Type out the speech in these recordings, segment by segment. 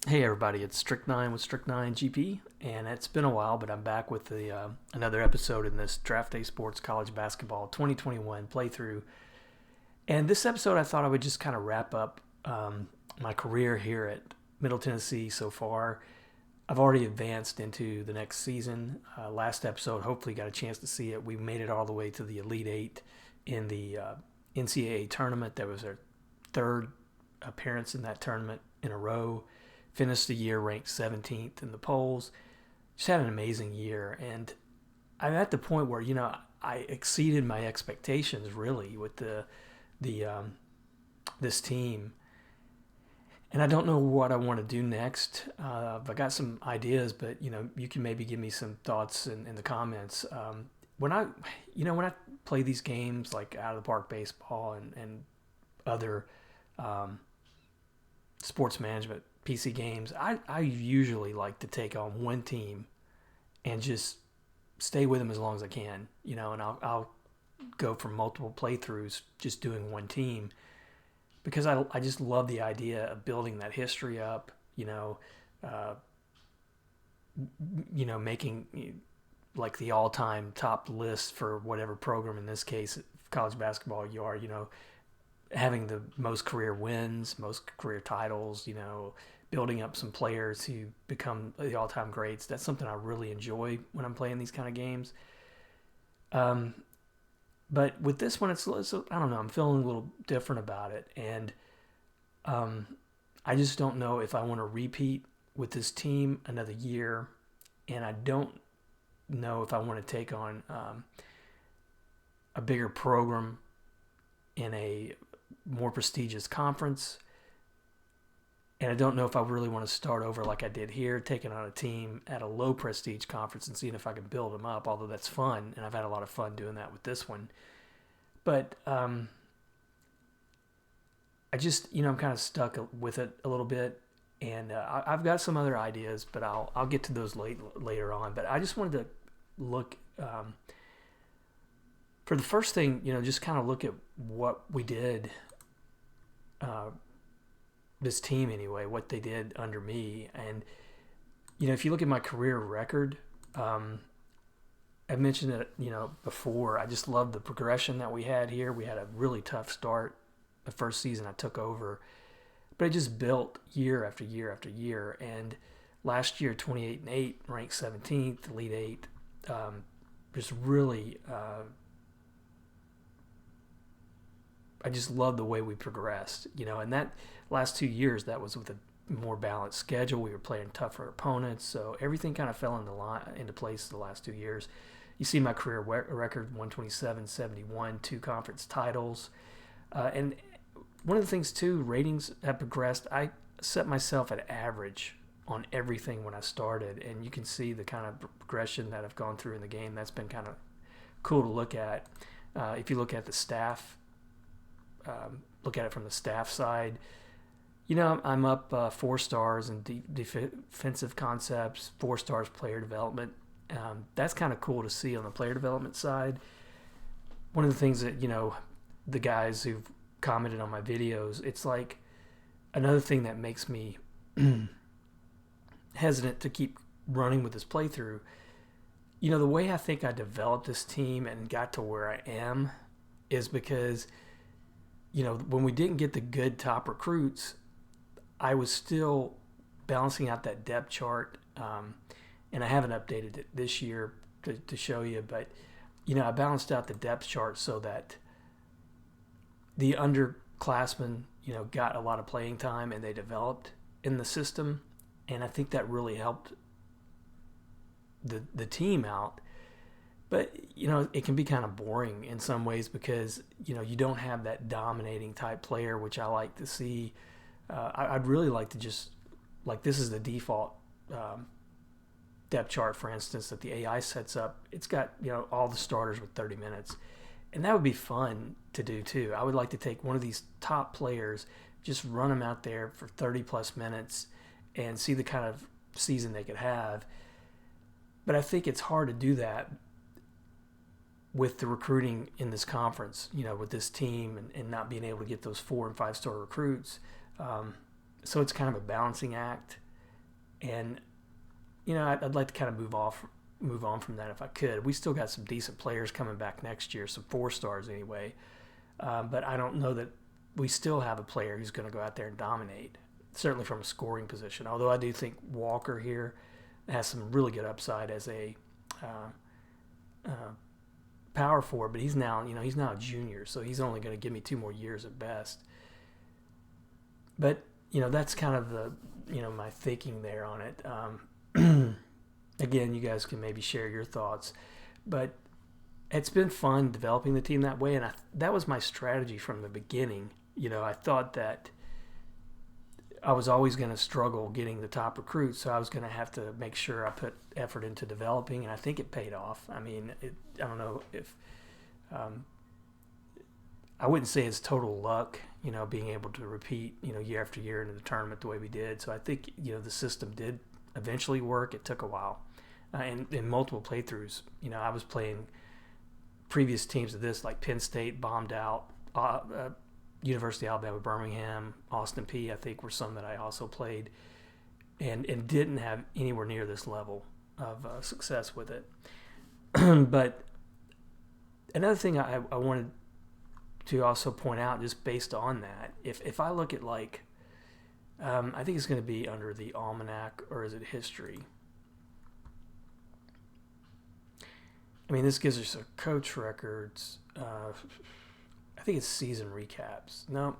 Hey everybody, it's Strict9 with Strict9 GP, and it's been a while, but I'm back with another episode in this Draft Day Sports College Basketball 2021 playthrough. And this episode, I thought I would just kind of wrap up my career here at Middle Tennessee so far. I've already advanced into the next season. Last episode, hopefully, got a chance to see it. We made it all the way to the Elite Eight in the NCAA tournament. That was our third appearance in that tournament in a row. Finished the year ranked 17th in the polls. Just had an amazing year, and I'm at the point where I exceeded my expectations really with the this team, and I don't know what I want to do next. I got some ideas, but you can maybe give me some thoughts in the comments. When I play these games like out of the park baseball and other sports management PC games, I usually like to take on one team and just stay with them as long as I can, and I'll go for multiple playthroughs just doing one team because I just love the idea of building that history up, uh, making like the all-time top list for whatever program, in this case college basketball you are, having the most career wins, most career titles, building up some players who become the all-time greats. That's something I really enjoy when I'm playing these kind of games. Um, but with this one, it's I don't know. I'm feeling a little different about it, and um, I just don't know if I want to repeat with this team another year, and I don't know if I want to take on a bigger program in a more prestigious conference. And I don't know if I really want to start over like I did here, taking on a team at a low prestige conference and seeing if I can build them up, although that's fun. And I've had a lot of fun doing that with this one. But I just, I'm kind of stuck with it a little bit. And I've got some other ideas, but I'll get to those later on. But I just wanted to look, for the first thing, just kind of look at what we did, this team anyway, what they did under me. And, if you look at my career record, I mentioned it, before. I just love the progression that we had here. We had a really tough start the first season I took over, but it just built year after year after year. And last year, 28-8, ranked 17th, Elite Eight, just really, I just love the way we progressed, and that last 2 years, that was with a more balanced schedule. We were playing tougher opponents, so everything kind of fell into place the last 2 years. You see my career record, 127-71, 2 conference titles. And one of the things, too, ratings have progressed. I set myself at average on everything when I started, and you can see the kind of progression that I've gone through in the game. That's been kind of cool to look at. If you look at the staff, look at it from the staff side, I'm up 4 stars in defensive concepts, 4 stars player development. That's kind of cool to see on the player development side. One of the things that, the guys who've commented on my videos, it's like another thing that makes me hesitant to keep running with this playthrough. The way I think I developed this team and got to where I am is because, when we didn't get the good top recruits, I was still balancing out that depth chart. And I haven't updated it this year to show you, but, I balanced out the depth chart so that the underclassmen, got a lot of playing time and they developed in the system. And I think that really helped the team out. But, it can be kind of boring in some ways because, you don't have that dominating type player, which I like to see. I'd really like to just, like, this is the default depth chart, for instance, that the AI sets up. It's got, all the starters with 30 minutes. And that would be fun to do, too. I would like to take one of these top players, just run them out there for 30-plus minutes and see the kind of season they could have. But I think it's hard to do that with the recruiting in this conference, with this team and not being able to get those 4 and 5 star recruits. So it's kind of a balancing act. And I'd like to kind of move on from that if I could. We still got some decent players coming back next year, some 4-stars anyway. But I don't know that we still have a player who's going to go out there and dominate, certainly from a scoring position. Although I do think Walker here has some really good upside as a power forward, but he's now a junior, so he's only going to give me 2 more years at best. But that's kind of the my thinking there on it. Again, you guys can maybe share your thoughts, but it's been fun developing the team that way, and that was my strategy from the beginning. I thought that I was always going to struggle getting the top recruits, so I was going to have to make sure I put effort into developing, and I think it paid off. I mean, I don't know if I wouldn't say it's total luck, being able to repeat, year after year into the tournament the way we did. So I think, the system did eventually work. It took a while, and in multiple playthroughs. I was playing previous teams of this, like Penn State bombed out, University of Alabama, Birmingham, Austin P, I think were some that I also played, and didn't have anywhere near this level of success with it. But another thing I wanted to also point out, just based on that, if I look at I think it's going to be under the almanac, or is it history? I mean, this gives us a coach records. I think it's season recaps. No,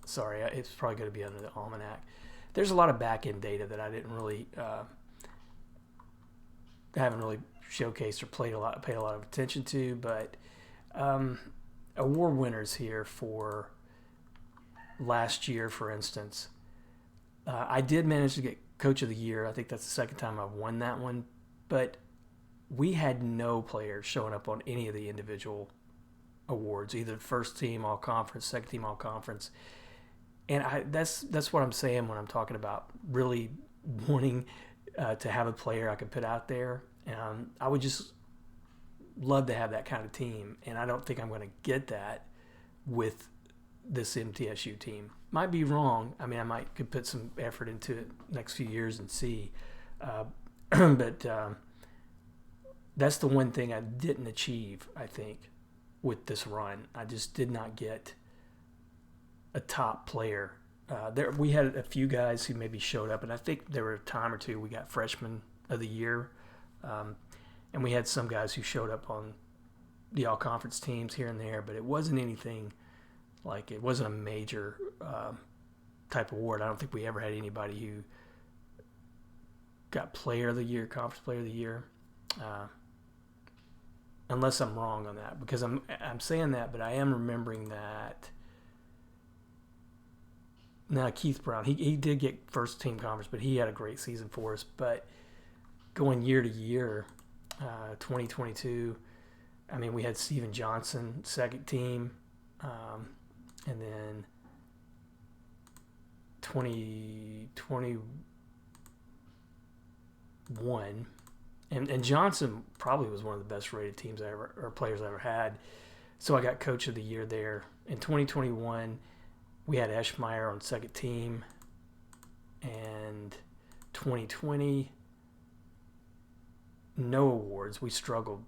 sorry, it's probably going to be under the almanac. There's a lot of back-end data that I didn't really, haven't really showcased or paid a lot of attention to, but award winners here for last year, for instance. I did manage to get Coach of the Year. I think that's the second time I've won that one, but we had no players showing up on any of the individual awards, either first team all conference, second team all conference. And that's what I'm saying when I'm talking about really wanting to have a player I could put out there. I would just love to have that kind of team, and I don't think I'm going to get that with this MTSU team. Might be wrong. I mean, could put some effort into it next few years and see. But that's the one thing I didn't achieve, I think, with this run. I just did not get a top player. We had a few guys who maybe showed up, and I think there were a time or two we got freshman of the year, and we had some guys who showed up on the all-conference teams here and there, but it wasn't anything it wasn't a major type of award. I don't think we ever had anybody who got player of the year, conference player of the year, unless I'm wrong on that, because I'm saying that, but I am remembering that. Now, Keith Brown, he did get first team conference, but he had a great season for us. But going year to year, 2022, I mean, we had Steven Johnson, second team, and then 2021, and Johnson probably was one of the best rated teams players I ever had. So I got Coach of the Year there. In 2021, we had Eschmeyer on second team, and 2020, no awards. We struggled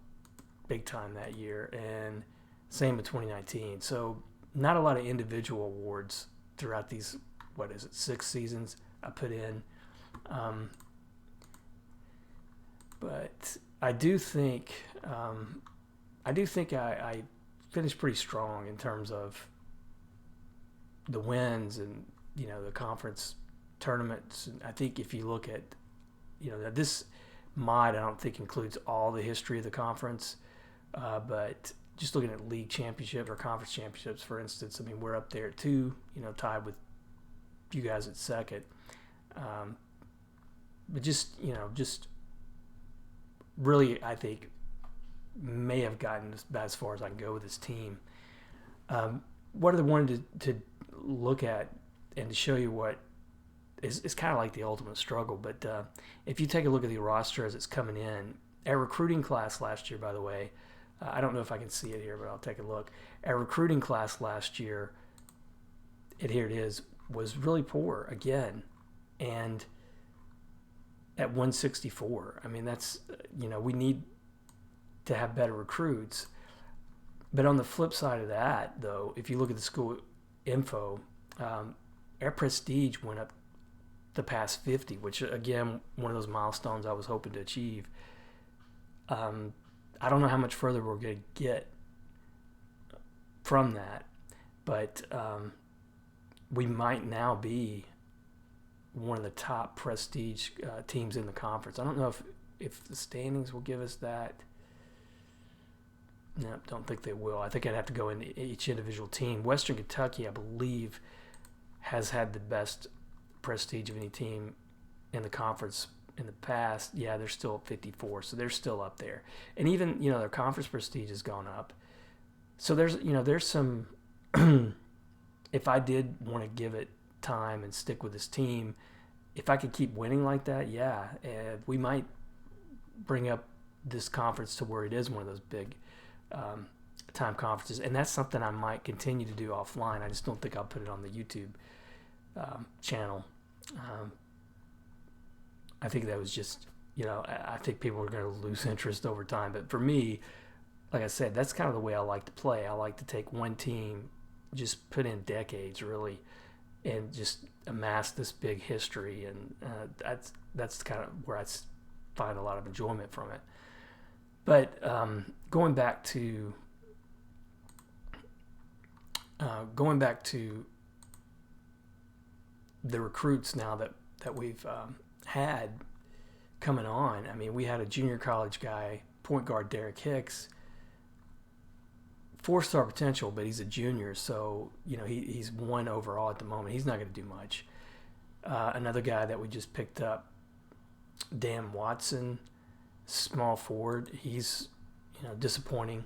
big time that year, and same with 2019. So not a lot of individual awards throughout these, 6 seasons I put in. But I do think I finished pretty strong in terms of the wins and the conference tournaments. And I think if you look at this mod, I don't think includes all the history of the conference, but just looking at league championship or conference championships, for instance, I mean, we're up there too, tied with you guys at second. But just really, I think may have gotten as far as I can go with this team. What I wanted to look at and to show you what is kind of like the ultimate struggle. But if you take a look at the roster as it's coming in, our recruiting class last year, by the way, I don't know if I can see it here, but I'll take a look. Our recruiting class last year, and here it is, was really poor again. And at 164. I mean, that's, we need to have better recruits. But on the flip side of that, though, if you look at the school info, our prestige went up the past 50, which, again, one of those milestones I was hoping to achieve. I don't know how much further we're going to get from that, but we might now be one of the top prestige teams in the conference. I don't know if the standings will give us that. No, don't think they will. I think I'd have to go into each individual team. Western Kentucky, I believe, has had the best prestige of any team in the conference in the past. Yeah, they're still at 54, so they're still up there. And even, their conference prestige has gone up. So there's some, if I did want to give it time and stick with this team, if I could keep winning like that, yeah, we might bring up this conference to where it is one of those big time conferences. And that's something I might continue to do offline. I just don't think I'll put it on the YouTube channel. I think that was just, I think people are going to lose interest over time. But for me, like I said, that's kind of the way I like to play. I like to take one team, just put in decades, really, and just amass this big history. And that's kind of where I find a lot of enjoyment from it. But going back to the recruits now that we've had coming on. I mean, we had a junior college guy, point guard Derek Hicks, 4-star potential, but he's a junior, so he's 1 overall at the moment. He's not going to do much. Another guy that we just picked up, Dan Watson, small forward. He's disappointing.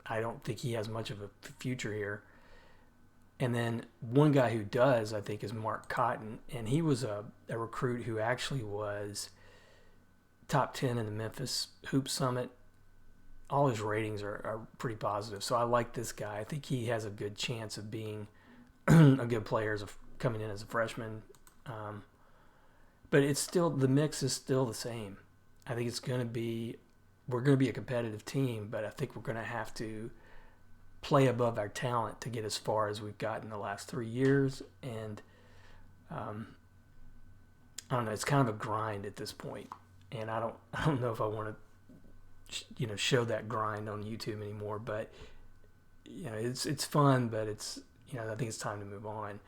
I don't think he has much of a future here. And then one guy who does, I think, is Mark Cotton, and he was a recruit who actually was top 10 in the Memphis Hoop Summit. All his ratings are pretty positive, so I like this guy. I think he has a good chance of being a good player coming in as a freshman. But it's still, the mix is still the same. I think we're going to be a competitive team, but I think we're going to have to play above our talent to get as far as we've gotten the last 3 years. And I don't know, it's kind of a grind at this point. And I don't know if I want to, show that grind on YouTube anymore, but it's fun, but it's, I think it's time to move on.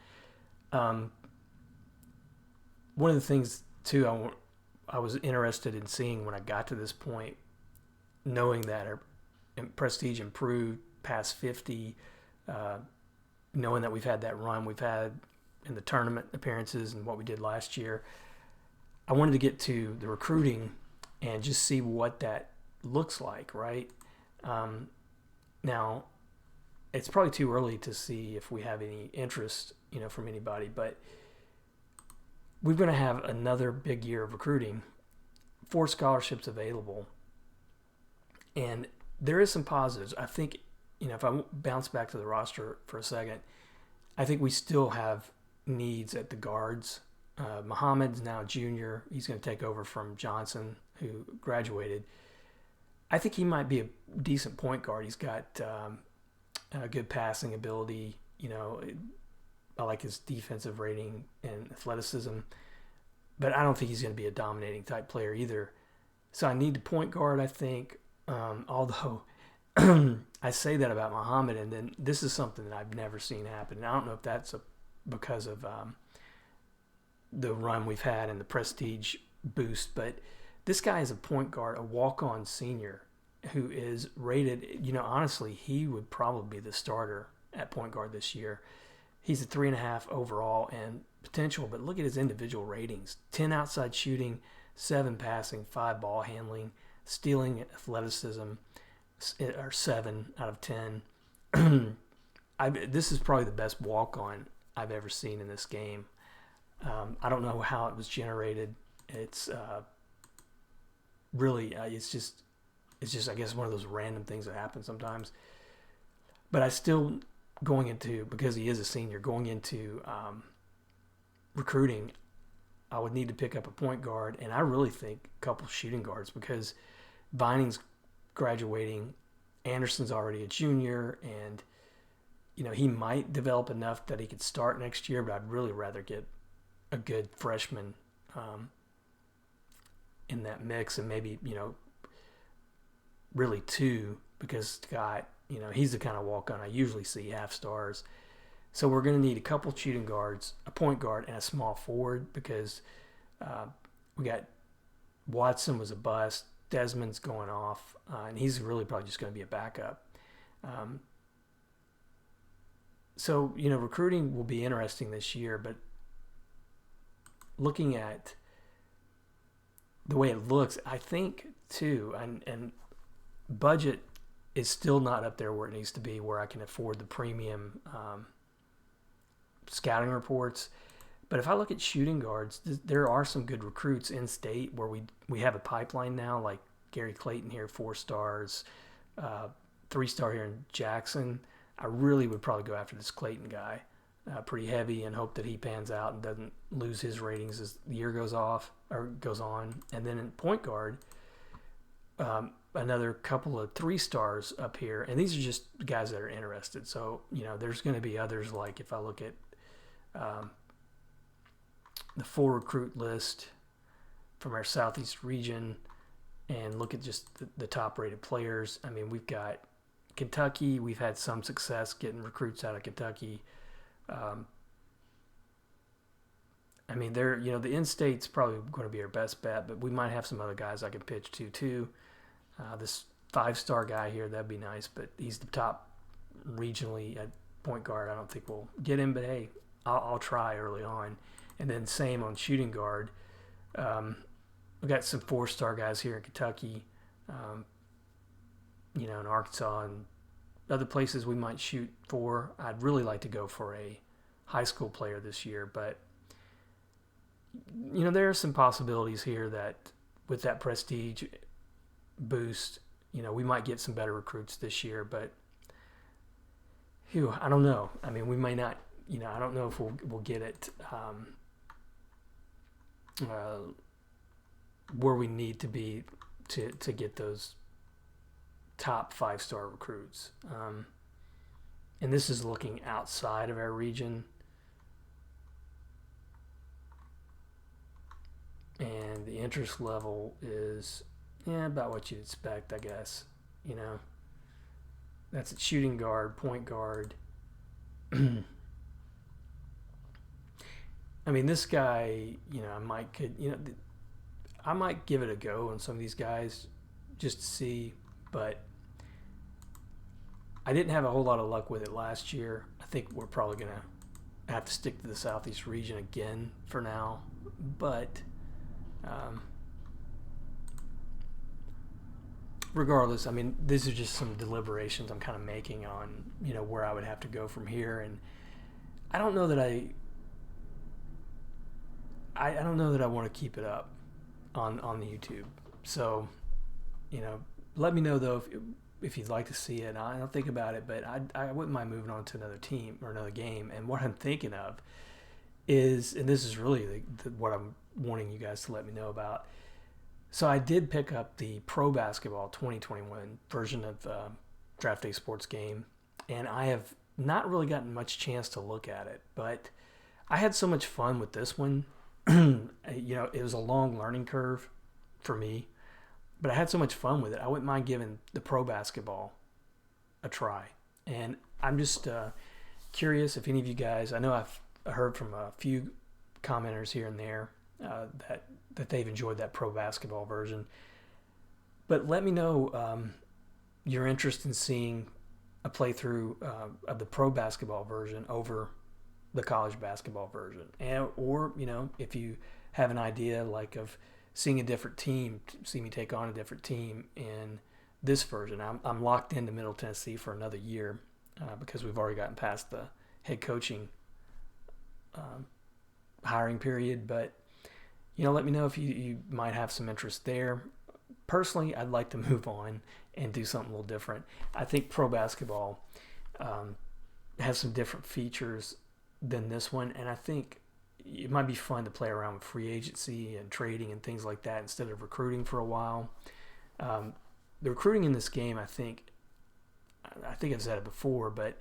One of the things too, I was interested in seeing when I got to this point, knowing that our prestige improved past 50, knowing that we've had that run we've had in the tournament appearances and what we did last year. I wanted to get to the recruiting and just see what that looks like, right? Now, it's probably too early to see if we have any interest, from anybody, but we're going to have another big year of recruiting, 4 scholarships available, and there is some positives. I think, if I bounce back to the roster for a second, I think we still have needs at the guards. Muhammad's now junior. He's going to take over from Johnson, who graduated. I think he might be a decent point guard. He's got a good passing ability. I like his defensive rating and athleticism, but I don't think he's going to be a dominating type player either. So I need the point guard, I think, although I say that about Muhammad, and then this is something that I've never seen happen. And I don't know if that's because of the run we've had and the prestige boost, but this guy is a point guard, a walk-on senior who is rated, honestly, he would probably be the starter at point guard this year. He's a 3.5 overall and potential, but look at his individual ratings. 10 outside shooting, 7 passing, 5 ball handling, stealing, athleticism, are 7 out of 10. This is probably the best walk-on I've ever seen in this game. I don't know how it was generated. It's really, it's just, I guess, one of those random things that happen sometimes. But I still, because he is a senior, going into recruiting, I would need to pick up a point guard, and I really think a couple shooting guards because Vining's graduating, Anderson's already a junior, and he might develop enough that he could start next year, but I'd really rather get a good freshman in that mix, and maybe really two, because Scott, he's the kind of walk-on I usually see half stars. So we're going to need a couple shooting guards, a point guard, and a small forward because we got Watson was a bust, Desmond's going off, and he's really probably just going to be a backup. So recruiting will be interesting this year, but looking at the way it looks, I think too, and budget is still not up there where it needs to be, where I can afford the premium scouting reports. But if I look at shooting guards, there are some good recruits in state where we have a pipeline now, like Gary Clayton here, 4 stars, 3-star here in Jackson. I really would probably go after this Clayton guy pretty heavy and hope that he pans out and doesn't lose his ratings as the year goes on. And then in point guard, another couple of 3 stars up here, and these are just guys that are interested. So there's going to be others, like if I look at the full recruit list from our Southeast region and look at just the top rated players. I mean, we've got Kentucky. We've had some success getting recruits out of Kentucky. I mean, the in-state's probably going to be our best bet, but we might have some other guys I can pitch to too. This 5-star guy here, that'd be nice, but he's the top regionally at point guard. I don't think we'll get him, but hey, I'll try early on. And then same on shooting guard. We got some 4-star guys here in Kentucky, in Arkansas and other places we might shoot for. I'd really like to go for a high school player this year, but there are some possibilities here that with that prestige boost, we might get some better recruits this year, but I don't know. I mean, we may not, I don't know if we'll get it where we need to be to get those top 5-star recruits. And this is looking outside of our region. And the interest level is about what you'd expect, I guess. That's at shooting guard, point guard. I mean, this guy, I might give it a go on some of these guys just to see, but I didn't have a whole lot of luck with it last year. I think we're probably going to have to stick to the Southeast region again for now, but regardless, I mean, these are just some deliberations I'm kind of making on, where I would have to go from here. And I don't know that I don't know that I want to keep it up on the YouTube. So, let me know though if you'd like to see it. I don't think about it, but I wouldn't mind moving on to another team or another game. And what I'm thinking of is, and this is really what I'm wanting you guys to let me know about. So I did pick up the Pro Basketball 2021 version of Draft Day Sports Game, and I have not really gotten much chance to look at it, but I had so much fun with this one. It was a long learning curve for me, but I had so much fun with it. I wouldn't mind giving the Pro Basketball a try. And I'm just curious if any of you guys, I know I've heard from a few commenters here and there that they've enjoyed that Pro Basketball version. But let me know your interest in seeing a playthrough of the Pro Basketball version over the college basketball version, or if you have an idea like of seeing a different team, see me take on a different team in this version. I'm locked into Middle Tennessee for another year because we've already gotten past the head coaching hiring period, but let me know if you might have some interest there. Personally, I'd like to move on and do something a little different. I think Pro Basketball has some different features than this one, and I think it might be fun to play around with free agency and trading and things like that instead of recruiting for a while. The recruiting in this game, I think I've said it before, but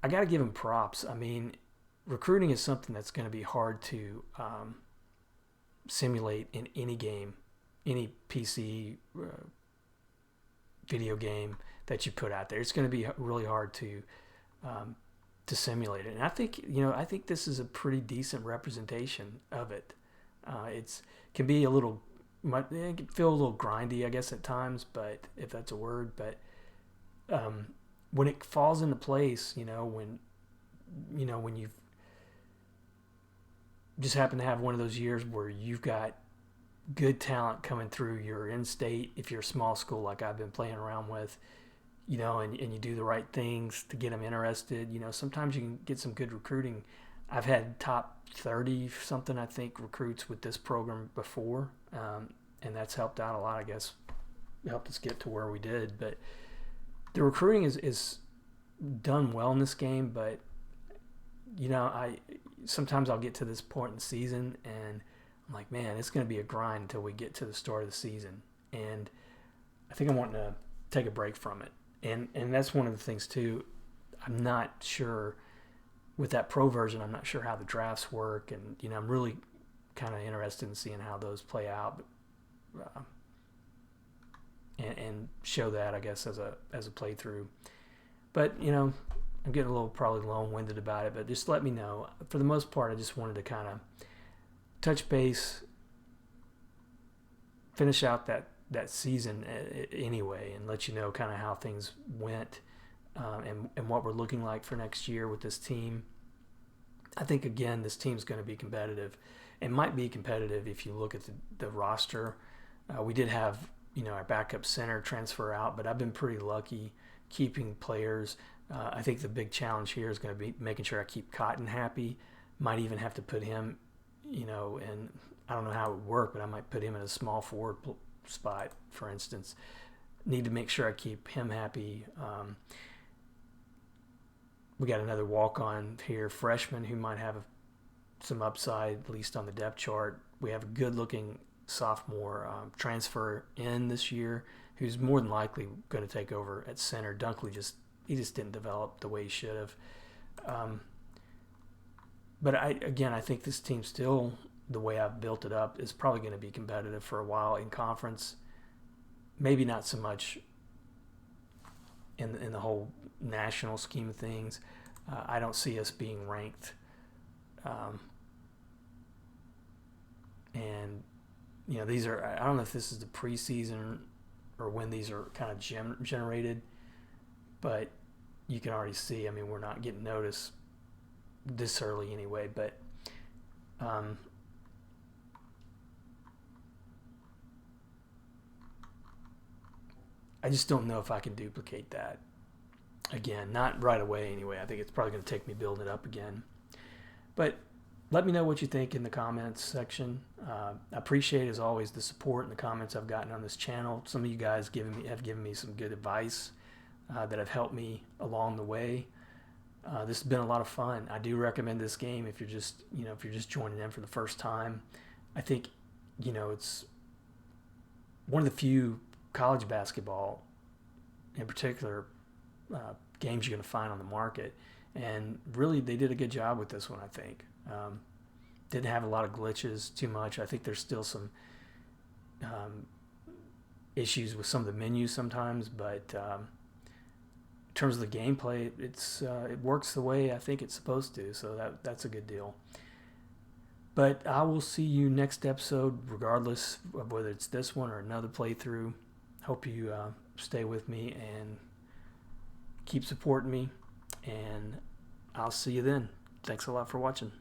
I got to give him props. I mean, recruiting is something that's going to be hard to simulate in any game, any PC video game that you put out there. It's going to be really hard to simulate it. And I think this is a pretty decent representation of it. It can be it can feel a little grindy, I guess, at times, but if that's a word. But when it falls into place, when you've just happen to have one of those years where you've got good talent coming through, you're in state, if you're a small school like I've been playing around with, and you do the right things to get them interested, sometimes you can get some good recruiting. I've had top 30 something, I think, recruits with this program before, and that's helped out a lot, I guess, helped us get to where we did. But the recruiting is done well in this game, but sometimes I'll get to this point in the season and I'm like, man, it's going to be a grind until we get to the start of the season. And I think I'm wanting to take a break from it. And that's one of the things too. I'm not sure with that pro version, I'm not sure how the drafts work. And, I'm really kind of interested in seeing how those play out. And show that, I guess, as a playthrough. But, I'm getting a little probably long-winded about it, but just let me know. For the most part, I just wanted to kind of touch base, finish out that season anyway, and let you know kind of how things went and what we're looking like for next year with this team. I think, again, this team's going to be competitive. It might be competitive if you look at the roster. We did have, our backup center transfer out, but I've been pretty lucky keeping players. I think the big challenge here is going to be making sure I keep Cotton happy. Might even have to put him, and I don't know how it would work, but I might put him in a small forward spot, for instance. Need to make sure I keep him happy. We got another walk-on here, freshman, who might have some upside, at least on the depth chart. We have a good-looking sophomore transfer in this year who's more than likely going to take over at center. Dunkley just didn't develop the way he should have. But I think this team still, the way I've built it up, is probably going to be competitive for a while in conference. Maybe not so much in the whole national scheme of things. I don't see us being ranked. And these are, I don't know if this is the preseason or when these are kind of generated, but you can already see, we're not getting noticed this early anyway, but I just don't know if I can duplicate that again, not right away anyway. I think it's probably going to take me building it up again. But let me know what you think in the comments section. I appreciate, as always, the support and the comments I've gotten on this channel. Some of you guys have given me some good advice that have helped me along the way. This has been a lot of fun. I do recommend this game if you're just joining in for the first time. I think it's one of the few college basketball, in particular, games you're going to find on the market, and really they did a good job with this one. I think didn't have a lot of glitches too much. I think there's still some issues with some of the menus sometimes, but in terms of the gameplay, it works the way I think it's supposed to, so that's a good deal. But I will see you next episode, regardless of whether it's this one or another playthrough. Hope you stay with me and keep supporting me, and I'll see you then. Thanks a lot for watching.